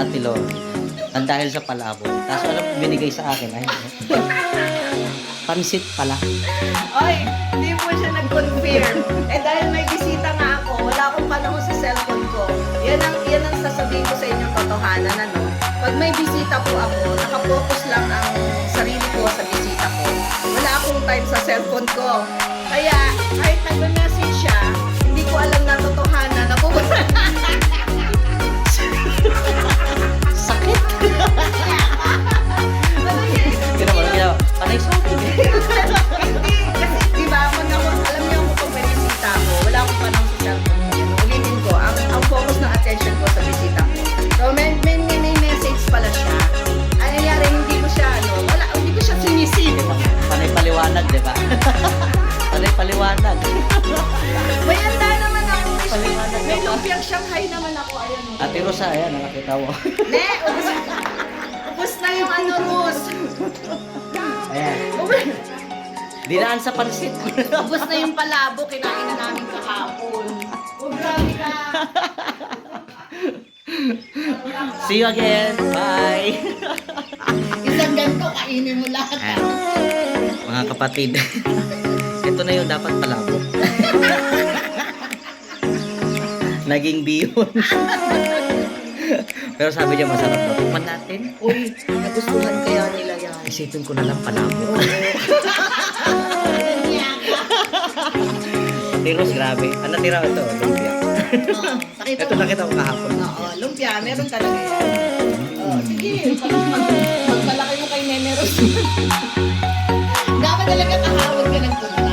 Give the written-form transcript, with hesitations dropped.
Ate Lor. Ang dahil sa palabok. Tapos alam mo, binigay sa akin. Ay, pansit pala. Oy, hindi po siya nag-confirm. Eh dahil may bisita nga ako, wala akong panahon sa cellphone ko. Yan ang sasabihin ko sa inyong totohanan, ano. Pag may bisita po ako, nakapokus lang ang sarili ko sa bisita ko. Wala akong time sa cellphone ko. Kaya, kahit nag-message siya, hindi ko alam na totohanan na pupunta. Sakit! Ginawa. Panay sa akin. Hindi, kasi di ba, pag ako, alam niyo kung pag may bisita ako, wala akong panahon sa cellphone ko. Ulitin ko, ang focus ng attention ko sa bisita ko. So, may message pala siya. Ang nangyari, hindi ko siya sinisip. Panay paliwanag, di ba? Panay paliwanag. May handa naman ako. Paliwanag May ka pa. lumpiang Shanghai naman ako. Ayan. Ate Rosa, ayan, nakakita mo. Ne, ubus na yung ano, Rus. Ayan. Dinaan sa pansit. Ubus na yung palabo, kinain na namin kahapon. Oh, grabe ka. See you again. Bye. Isang ganito, kainin mo lahat. Ayan. Mga kapatid. Ito na yung dapat palabok. Naging bihon. Pero sabi niya masarap daw. Tikman natin. Uy, nagustuhan kaya nila yan. Isipin ko na lang palabok. Tiros, grabe. Ano tira ito? Lumpia. Nakita Ito mo? nakita ko kahapon. Oo, lumpia, meron talaga yan. Oh, sige, magpalaki mo kay Nene Ros. Dapat talaga kahawag ka ng punta.